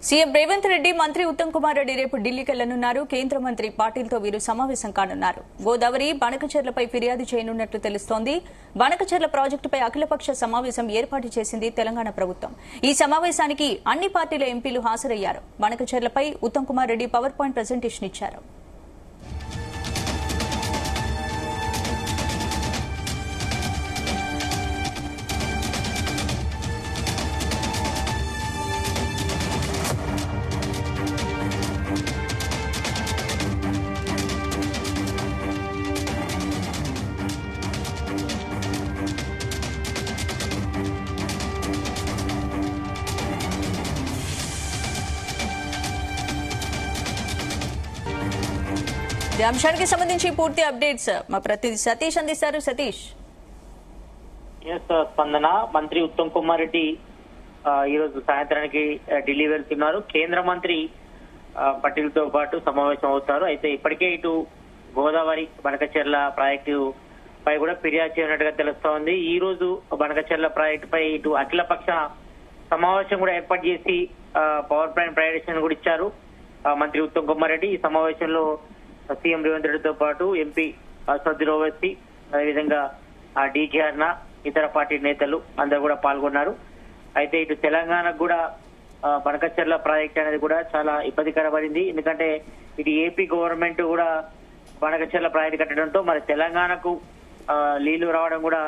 CM Revanth Reddy మంత్రి ఉత్తమ్ కుమార్ రెడ్డి రేపు ఢిల్లీకి వెళ్లనున్నారు. కేంద్ర మంత్రి పాటిల్తో వీరు సమావేశం కానున్నారు. గోదావరి బనకచెర్లపై ఫిర్యాదు చేయనున్నట్లు తెలుస్తోంది. బనకచెర్ల ప్రాజెక్టుపై అఖిలపక్ష సమావేశం ఏర్పాటు చేసింది తెలంగాణ ప్రభుత్వం. ఈ సమావేశానికి అన్ని పార్టీల ఎంపీలు హాజరయ్యారు. బనకచెర్లపై Uttam Kumar Reddy power point presentation ఇచ్చారు. ఈ అంశానికి సంబంధించి పూర్తి అప్డేట్స్ మా ప్రతినిధి సతీష్ అందిస్తారు. సతీష్, స్పందన. మంత్రి ఉత్తమ్ కుమార్ రెడ్డి ఈ రోజు సాయంత్రానికి ఢిల్లీ వెళ్తున్నారు. కేంద్ర మంత్రి పటేల్తో పాటు సమావేశం అవుతారు. అయితే ఇప్పటికే ఇటు గోదావరి బనకచెర్ల ప్రాజెక్టు పై కూడా ఫిర్యాదు చేయనట్టుగా తెలుస్తోంది. ఈ రోజు బనకచెర్ల ప్రాజెక్టు పై ఇటు అఖిలపక్ష సమావేశం కూడా ఏర్పాటు చేసి పవర్ పాయింట్ ప్రజెంటేషన్ కూడా ఇచ్చారు మంత్రి ఉత్తమ్ కుమార్ రెడ్డి. ఈ సమావేశంలో సీఎం రేవంత్ రెడ్డితో పాటు ఎంపీ సజ్జల ఓవైసీ, అదేవిధంగా డీకే అర్ణ, ఇతర పార్టీ నేతలు అందరూ కూడా పాల్గొన్నారు. అయితే ఇటు తెలంగాణకు కూడా బనకచెర్ల ప్రాజెక్ట్ అనేది కూడా చాలా ఇబ్బందికరమైంది. ఎందుకంటే ఇటు ఏపీ గవర్నమెంట్ కూడా బనకచెర్ల ప్రాజెక్ట్ కట్టడంతో మరి తెలంగాణకు నీళ్లు రావడం కూడా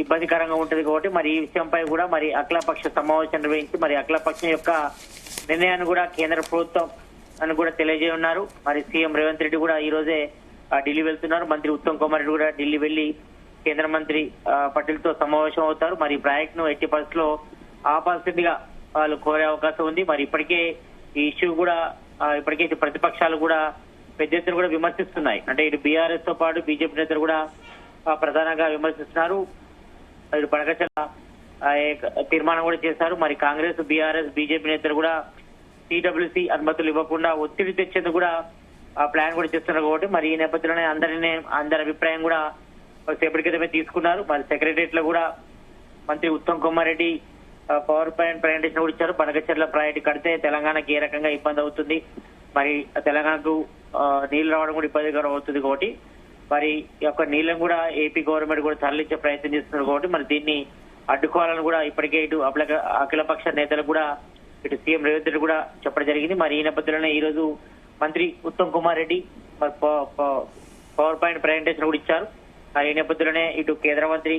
ఇబ్బందికరంగా ఉంటుంది కాబట్టి మరి ఈ విషయంపై కూడా మరి అఖిలపక్ష సమావేశం నిర్వహించి మరి అఖిలపక్షం యొక్క నిర్ణయాన్ని కూడా కేంద్ర ప్రభుత్వం అని కూడా తెలియజేయనున్నారు. మరి సీఎం రేవంత్ రెడ్డి కూడా ఈ రోజే ఢిల్లీ వెళ్తున్నారు. మంత్రి ఉత్తమ్ కుమార్ రెడ్డి కూడా ఢిల్లీ వెళ్లి కేంద్ర మంత్రి పటేల్తో సమావేశం అవుతారు. మరి ఈ ప్రాజెక్ట్ ను ఎట్టి పరిస్థితుల్లో ఆపాల్సిందిగా వాళ్ళు కోరే అవకాశం ఉంది. మరి ఇప్పటికే ఈ ఇష్యూ కూడా ఇప్పటికే ఇటు ప్రతిపక్షాలు కూడా పెద్ద ఎత్తున కూడా విమర్శిస్తున్నాయి. అంటే ఇటు బీఆర్ఎస్ తో పాటు బీజేపీ నేతలు కూడా ప్రధానంగా విమర్శిస్తున్నారు. ఇటు బనకచెర్ల తీర్మానం కూడా చేశారు. మరి కాంగ్రెస్, బీఆర్ఎస్, బీజేపీ నేతలు కూడా సిడబ్ల్యూసీ అనుమతులు ఇవ్వకుండా ఒత్తిడి తెచ్చేందుకు కూడా ప్లాన్ కూడా చేస్తున్నారు కాబట్టి మరి ఈ నేపథ్యంలోనే అందరి అభిప్రాయం కూడా సేపటి క్రితమే తీసుకున్నారు. మరి సెక్రటరియట్ లో కూడా మంత్రి Uttam Kumar Reddy power point presentation కూడా ఇచ్చారు. బనకచెర్ల ప్రాజెక్టు కడితే తెలంగాణకి ఏ రకంగా ఇబ్బంది అవుతుంది, మరి తెలంగాణకు నీళ్లు రావడం కూడా ఇబ్బందికరం అవుతుంది కాబట్టి మరి ఈ యొక్క నీళ్లను కూడా ఏపీ గవర్నమెంట్ కూడా తరలించే ప్రయత్నం చేస్తున్నారు కాబట్టి మరి దీన్ని అడ్డుకోవాలని కూడా ఇప్పటికే ఇటు అఖిలపక్ష నేతలు కూడా ఇటు సీఎం రేవంత్ రెడ్డి కూడా చెప్పడం జరిగింది. మరి ఈ నేపథ్యంలోనే ఈ రోజు మంత్రి Uttam Kumar Reddy power point presentation కూడా ఇచ్చారు. ఈ నేపథ్యంలోనే ఇటు కేంద్ర మంత్రి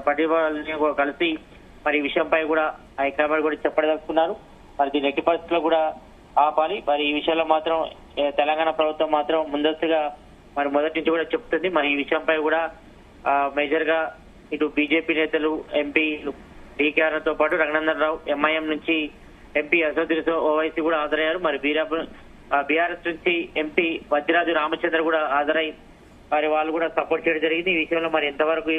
పటేల్ని కలిసి మరి ఈ విషయంపై కూడా హైకమాండ్ కూడా చెప్పదలుచుకున్నారు. మరి దీని ఎట్టి పరిస్థితుల్లో కూడా ఆపాలి. మరి ఈ విషయంలో మాత్రం తెలంగాణ ప్రభుత్వం మాత్రం ముందస్తుగా మరి మొదటి నుంచి కూడా చెప్తుంది. మరి ఈ విషయంపై కూడా మేజర్ గా ఇటు బీజేపీ నేతలు, ఎంపీ డీకేఆర్తో పాటు రఘునందన్ రావు, ఎంఐఎం నుంచి ఎంపీ సజ్జల ఓవైసీ కూడా హాజరయ్యారు. మరి బీఆర్ఎస్ నుంచి ఎంపీ వజ్రాజు రామచంద్ర కూడా హాజరై మరి వాళ్ళు కూడా సపోర్ట్ చేయడం జరిగింది. ఈ విషయంలో మరి ఎంతవరకు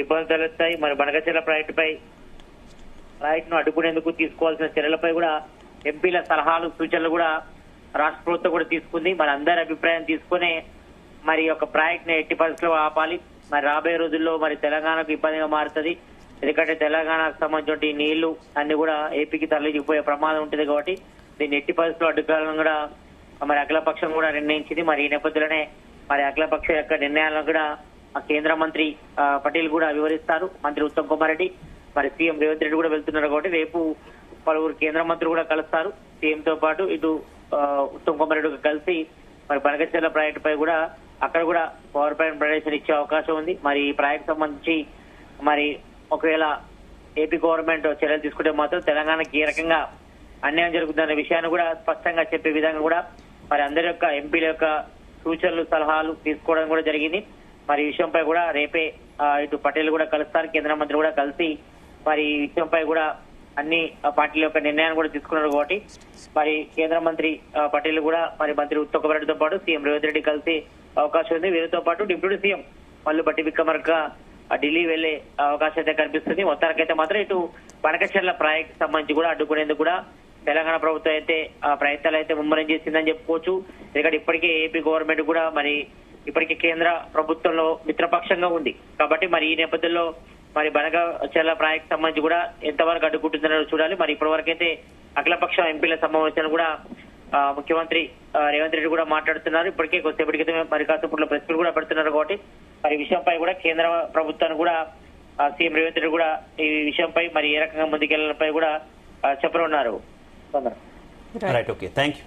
ఇబ్బందులు తలెత్తాయి, మరి బనకచెర్ల ప్రాజెక్టును అడ్డుకునేందుకు తీసుకోవాల్సిన చర్యలపై కూడా ఎంపీల సలహాలు, సూచనలు కూడా రాష్ట్ర ప్రభుత్వం కూడా తీసుకుంది. మరి అందరి అభిప్రాయం తీసుకునే మరి ఒక ప్రాజెక్ట్ ని ఎట్టి పరిస్థితుల్లో ఆపాలి. మరి రాబోయే రోజుల్లో మరి తెలంగాణకు ఇబ్బందిగా మారుతుంది. ఎందుకంటే తెలంగాణకు సంబంధించిన నీళ్లు అన్ని కూడా ఏపీకి తరలిపోయే ప్రమాదం ఉంటుంది కాబట్టి దీన్ని ఎట్టి పరిస్థితుల్లో అడ్డుకోవాలని కూడా మరి అఖిలపక్షం కూడా నిర్ణయించింది. మరి ఈ నేపథ్యంలోనే మరి అఖిలపక్షం యొక్క నిర్ణయాలను కూడా కేంద్ర మంత్రి పటేల్ కూడా వివరిస్తారు. మంత్రి ఉత్తమ్ కుమార్ రెడ్డి, మరి సీఎం రేవంత్ రెడ్డి కూడా వెళ్తున్నారు కాబట్టి రేపు పలువురు కేంద్ర మంత్రులు కూడా కలుస్తారు. సీఎం తో పాటు ఇటు ఉత్తమ్ కుమార్ రెడ్డి కలిసి మరి బనకచెర్ల ప్రాజెక్టు పై కూడా అక్కడ కూడా పవర్ పాయింట్ ప్రజెంటేషన్ ఇచ్చే అవకాశం ఉంది. మరి ఈ ప్రాజెక్టు సంబంధించి మరి ఒకవేళ ఏపీ గవర్నమెంట్ చర్యలు తీసుకుంటే మాత్రం తెలంగాణకి ఏ రకంగా అన్యాయం జరుగుతుందనే విషయాన్ని కూడా స్పష్టంగా చెప్పే విధంగా కూడా మరి అందరి యొక్క ఎంపీల యొక్క సూచనలు, సలహాలు తీసుకోవడం కూడా జరిగింది. మరి ఈ విషయంపై కూడా రేపే ఇటు పటేల్ కూడా కలుస్తారు. కేంద్ర మంత్రి కూడా కలిసి మరి ఈ విషయంపై కూడా అన్ని పార్టీల యొక్క నిర్ణయాన్ని కూడా తీసుకున్నారు కాబట్టి మరి కేంద్ర మంత్రి పటేల్ కూడా మరి మంత్రి ఉత్తమ్ కుమార్ రెడ్డితో పాటు సీఎం రేవంత్ రెడ్డి కలిసి అవకాశం ఉంది. వీరితో పాటు డిప్యూటీ సీఎం మల్లు భట్టి విక్రమార్క ఢిల్లీ వెళ్లే అవకాశం అయితే కనిపిస్తుంది. మొత్తానికైతే మాత్రం ఇటు బనకచెర్ల ప్రాజెక్టు సంబంధించి కూడా అడ్డుకునేందుకు కూడా తెలంగాణ ప్రభుత్వం అయితే ప్రయత్నాలు అయితే ముమ్మరం చేసిందని చెప్పుకోవచ్చు. ఎందుకంటే ఇప్పటికే ఏపీ గవర్నమెంట్ కూడా మరి ఇప్పటికే కేంద్ర ప్రభుత్వంలో మిత్రపక్షంగా ఉంది కాబట్టి మరి ఈ నేపథ్యంలో మరి బనకచెర్ల ప్రాజెక్ట్ సంబంధించి కూడా ఎంతవరకు అడ్డుకుంటుందో చూడాలి. మరి ఇప్పటి వరకైతే అఖిలపక్ష ఎంపీల సమావేశాన్ని కూడా ముఖ్యమంత్రి రేవంత్ రెడ్డి కూడా మాట్లాడుతున్నారు. ఇప్పటికే కొద్దిసేపటి క్రితమే మరి కాసేపట్లో ప్రెస్ మీట్ కూడా పెడుతున్నారు. కాబట్టి మరి ఈ విషయంపై కూడా కేంద్ర ప్రభుత్వాన్ని కూడా సీఎం రేవంత్ రెడ్డి కూడా ఈ విషయంపై మరి ఏ రకంగా ముందుకెళ్లడంపై కూడా చెప్పనున్నారు. Right, okay, thank you.